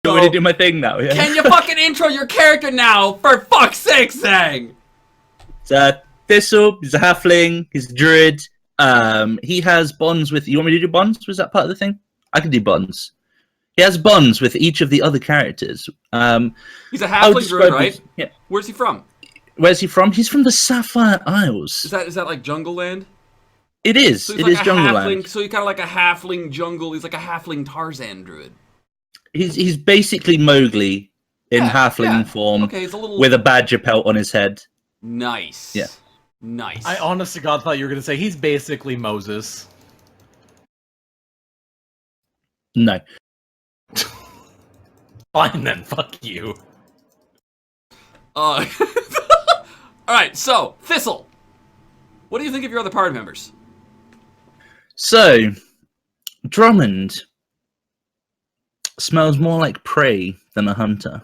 So, want me to do my thing now? Yeah. can you fucking intro your character now, for fuck's sake, Zang? It's Thistle, he's a halfling, he's a druid. He has bonds with... You want me to do bonds? Was that part of the thing? I can do bonds. He has bonds with each of the other characters. He's a halfling druid, right? Yeah. Where's he from? Where's he from? He's from the Sapphire Isles. Is that like Jungle Land? It is. So it is Jungle Land. So he's kind of like a halfling jungle. He's like a halfling Tarzan druid. He's basically Mowgli in halfling form, he's a little... with a badger pelt on his head. Nice. Yeah. Nice. I honest to God thought you were going to say he's basically Moses. No. Fine then, fuck you. Alright, so, Thistle. What do you think of your other party members? So, Drummond smells more like prey than a hunter.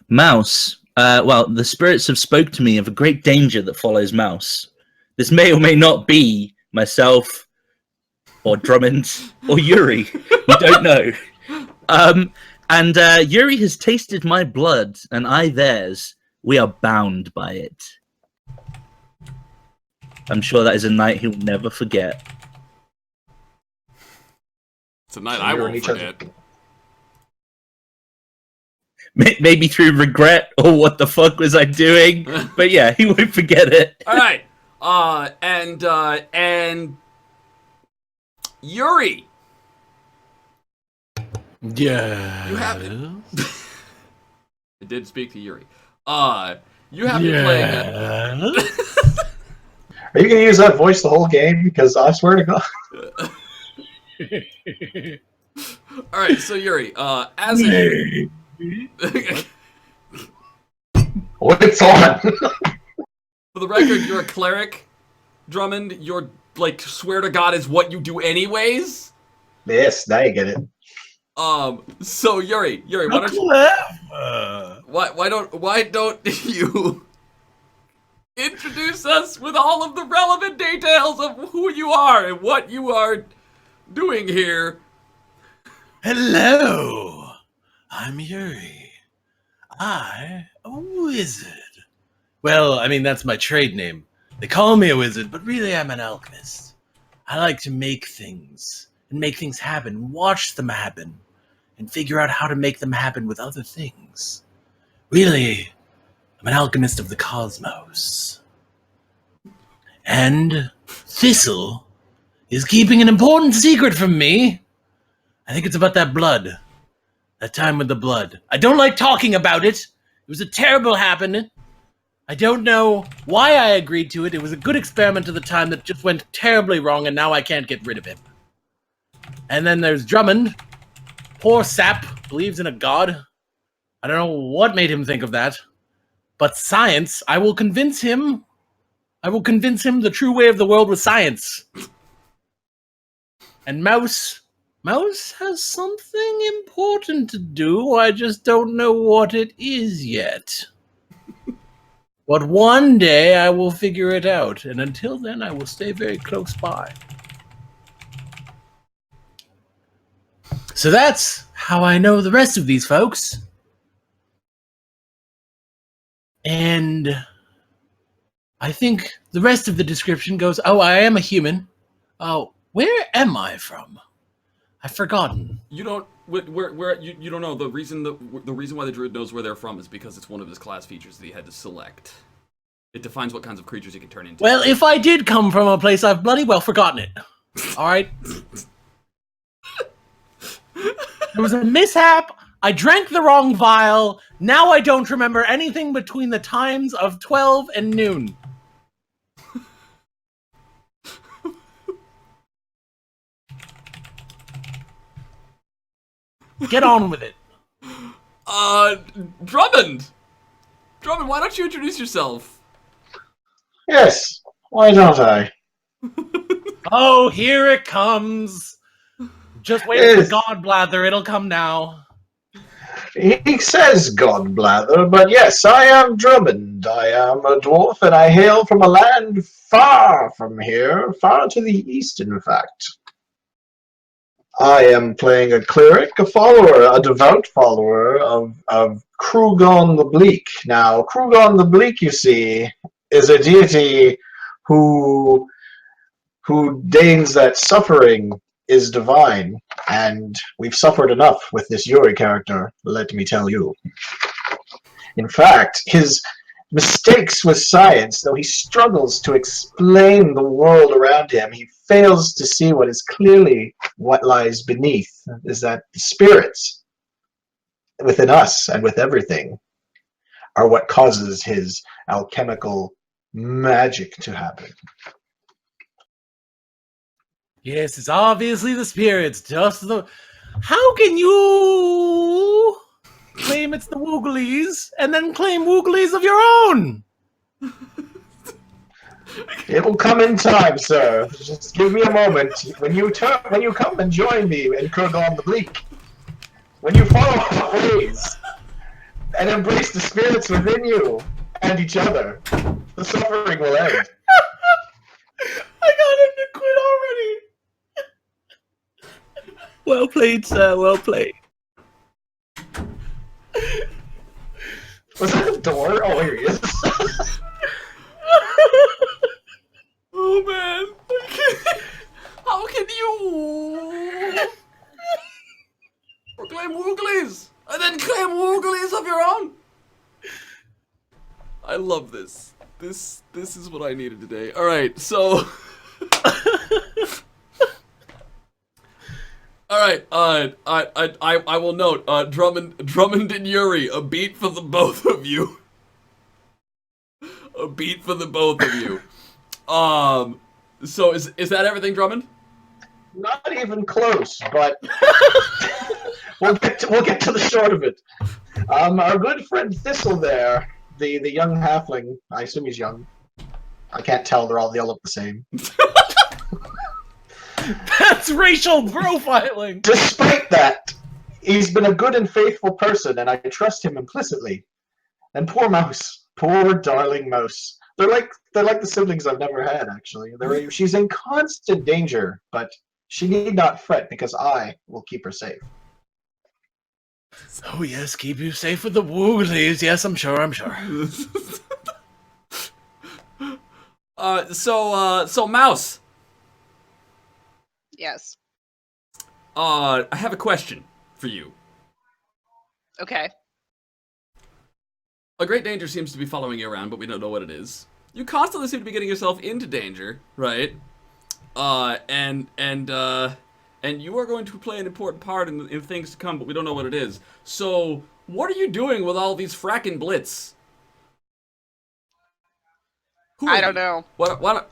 Mouse, well, the spirits have spoke to me of a great danger that follows Mouse. This may or may not be myself, or Drummond, or Yuri. We don't know. And Yuri has tasted my blood, and I theirs. We are bound by it. I'm sure that is a night he'll never forget. It's a night I won't forget. Maybe through regret, or what the fuck was I doing? But yeah, he won't forget it. Alright, and Yuri. Yeah. You have... I did speak to Yuri. You have been playing... Are you going to use that voice the whole game? Because I swear to God. Alright, so Yuri, as a... What's on? For the record, you're a cleric, Drummond. Your, like, swear to God is what you do anyways. Yes, now you get it. So Yuri, why don't you... Why don't you introduce us with all of the relevant details of who you are and what you are doing here? Hello, I'm Yuri. I'm a wizard. Well, I mean, that's my trade name. They call me a wizard, but really I'm an alchemist. I like to make things, and make things happen, watch them happen, and figure out how to make them happen with other things. Really, I'm an alchemist of the cosmos. And Thistle is keeping an important secret from me. I think it's about that blood. That time with the blood. I don't like talking about it. It was a terrible happening. I don't know why I agreed to it. It was a good experiment at the time that just went terribly wrong, and now I can't get rid of him. And then there's Drummond. Poor sap. Believes in a god. I don't know what made him think of that. But science, I will convince him the true way of the world with science. And Mouse has something important to do. I just don't know what it is yet. But one day I will figure it out. And until then, I will stay very close by. So that's how I know the rest of these folks. And I think the rest of the description goes, oh, I am a human. Oh, where am I from? I've forgotten. You don't... Where you don't know. The reason why the druid knows where they're from is because it's one of his class features that he had to select. It defines what kinds of creatures he can turn into. Well, if I did come from a place, I've bloody well forgotten it. Alright? There was a mishap. I drank the wrong vial. Now I don't remember anything between the times of 12 and noon. Get on with it. Drummond! Drummond, why don't you introduce yourself? Yes, why don't I? Oh, here it comes. Just wait for Godblather, it'll come now. He says Godblather, but yes, I am Drummond. I am a dwarf, and I hail from a land far from here, far to the east, in fact. I am playing a cleric, a follower, a devout follower of Krugon the Bleak. Now, Krugon the Bleak, you see, is a deity who deigns that suffering is divine, and we've suffered enough with this Yuri character, let me tell you. In fact, his mistakes with science, though he struggles to explain the world around him, he fails to see what is clearly what lies beneath, is that the spirits within us and with everything are what causes his alchemical magic to happen. Yes, it's obviously the spirits. Just the. How can you claim it's the Wooglies and then claim Wooglies of your own? It will come in time, sir. Just give me a moment. When you come and join me in Kurgon the Bleak, when you follow our ways and embrace the spirits within you and each other, the suffering will end. I got him to quit already. Well played, sir. Well played. Was that a door? Oh, here he is. Oh man, how can you proclaim Wooglies and then claim Wooglies of your own? I love this. This is what I needed today. All right, so. All right, I will note, Drummond and Yuri, a beat for the both of you. A beat for the both of you. So is that everything, Drummond? Not even close, but we'll get to the short of it. Our good friend Thistle there, the young halfling, I assume he's young. I can't tell, they all look the same. That's racial profiling. Despite that, he's been a good and faithful person, and I trust him implicitly. And poor Mouse, poor darling Mouse. They're like the siblings I've never had, actually. She's in constant danger, but she need not fret because I will keep her safe. Oh yes, keep you safe with the Wooglies. Yes, I'm sure. So Mouse. Yes. I have a question for you. Okay. A great danger seems to be following you around, but we don't know what it is. You constantly seem to be getting yourself into danger, right? And you are going to play an important part in things to come, but we don't know what it is. So, what are you doing with all these frackin' blitz? I don't know. Why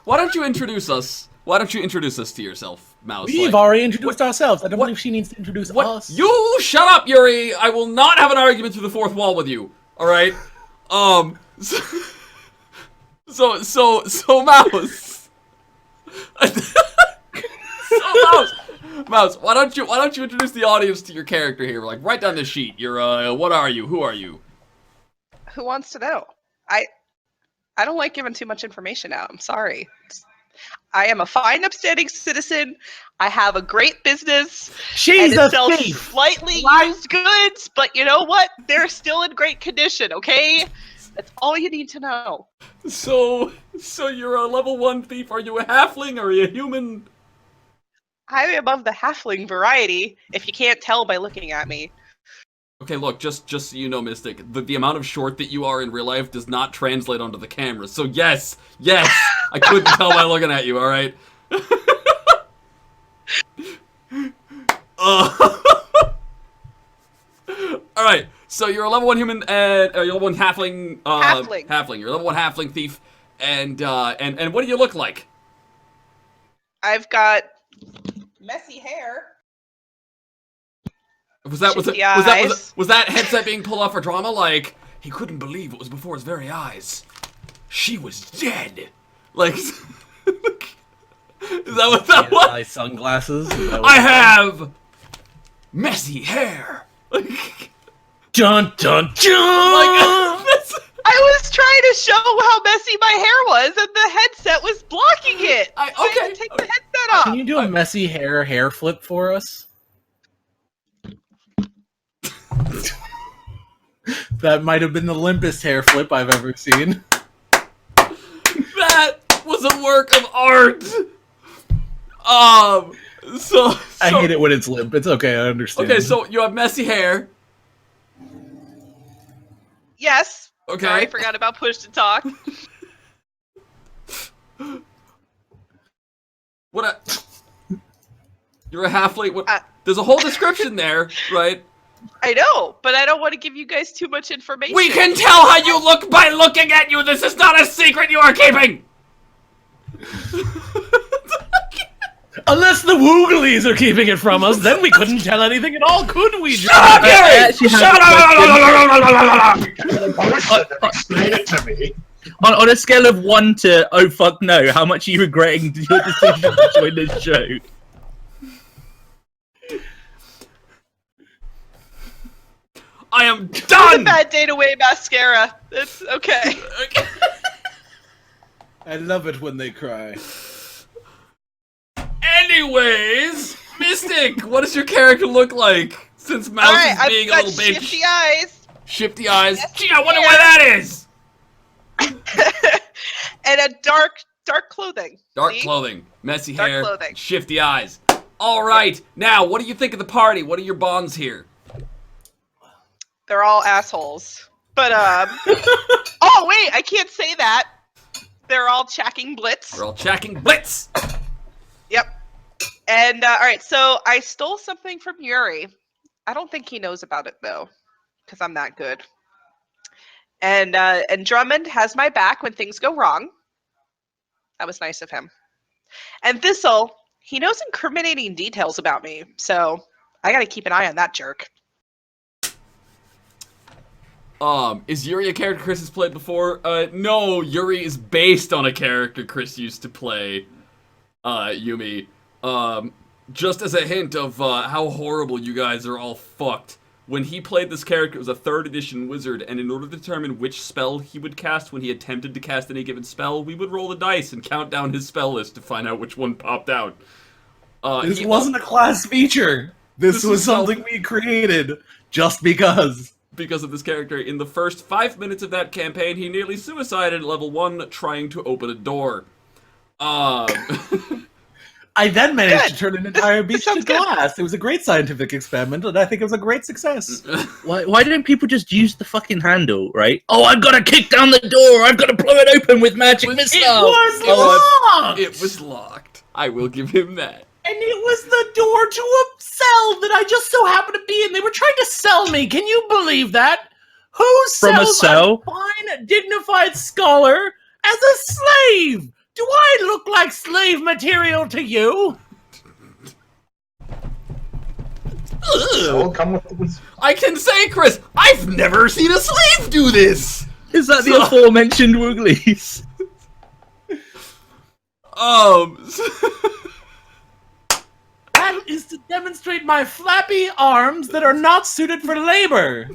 don't you introduce us? Why don't you introduce us to yourself, Mouse? We've already introduced ourselves. I don't believe she needs to introduce us. You shut up, Yuri! I will not have an argument through the fourth wall with you. All right. So Mouse. Mouse, why don't you introduce the audience to your character here? Like, write down the sheet. You're what are you? Who are you? Who wants to know? I don't like giving too much information out. I'm sorry. I am a fine, upstanding citizen. I have a great business. She's and a it sells thief. slightly used goods, but you know what? They're still in great condition, okay? That's all you need to know. So you're a level 1 thief. Are you a halfling? Are you a human? I am of the halfling variety, if you can't tell by looking at me. Okay, look, just so you know, Mystic, the amount of short that you are in real life does not translate onto the camera. So yes, I couldn't tell by looking at you, alright? Alright, so you're a level 1 human, you're a level 1 halfling, Halfling. You're a level 1 halfling thief, and what do you look like? I've got messy hair. Was that headset being pulled off for drama? Like, he couldn't believe it was before his very eyes. She was dead. Like, is that what that was? Eye sunglasses. I have messy hair. Like, Dun dun dun. I I was trying to show how messy my hair was, and the headset was blocking it. I had to take the headset off. Can you do a messy hair flip for us? That might have been the limpest hair flip I've ever seen. That was a work of art. So I hate it when it's limp. It's okay, I understand. Okay, so you have messy hair. Yes. Okay. Sorry, I forgot about push to talk. You're a halfling. There's a whole description there, right? I know, but I don't want to give you guys too much information. We can tell how you look by looking at you. This is not a secret you are keeping. Unless the Wooglies are keeping it from us, then we couldn't tell anything at all, could we? Shut up, Gary! Shut up! Explain it to me. On a scale of 1 to oh fuck no, how much are you regretting your decision to join this show? I am It was done! a bad day to weigh mascara. It's okay. I love it when they cry. Anyways, Mystic, what does your character look like? Since Mouse is being a little bitch. Shifty eyes. Shifty eyes. Yes, Gee, I wonder why that is! And a dark clothing. Dark See? clothing, messy Dark hair, clothing. shifty eyes. Alright, now, what do you think of the party? What are your bonds here? They're all assholes. But, oh, wait, I can't say that. They're all chacking blitz. We're all checking Blitz! Yep. And, alright, so I stole something from Yuri. I don't think he knows about it, though. Because I'm that good. And Drummond has my back when things go wrong. That was nice of him. And Thistle, he knows incriminating details about me. So, I gotta keep an eye on that jerk. Is Yuri a character Chris has played before? No, Yuri is based on a character Chris used to play, Yumi. Just as a hint of, how horrible you guys are all fucked. When he played this character, it was a 3rd edition wizard, and in order to determine which spell he would cast when he attempted to cast any given spell, we would roll the dice and count down his spell list to find out which one popped out. This wasn't a class feature. This was something we created just because. Because of this character, in the first 5 minutes of that campaign, he nearly suicided at level 1 trying to open a door. I then managed to turn an entire beach to glass. It was a great scientific experiment, and I think it was a great success. Why don't people just use the fucking handle, right? Oh, I've got to kick down the door! I've got to blow it open with magic missile! It was locked! It was locked. I will give him that. And it was the door to a cell that I just so happened to be in. They were trying to sell me. Can you believe that? Who From a sells cell? a fine, dignified scholar as a slave? Do I look like slave material to you? So come with this. I can say, Chris, I've never seen a slave do this! Is that the aforementioned Wooglies? That is to demonstrate my flappy arms that are not suited for labor.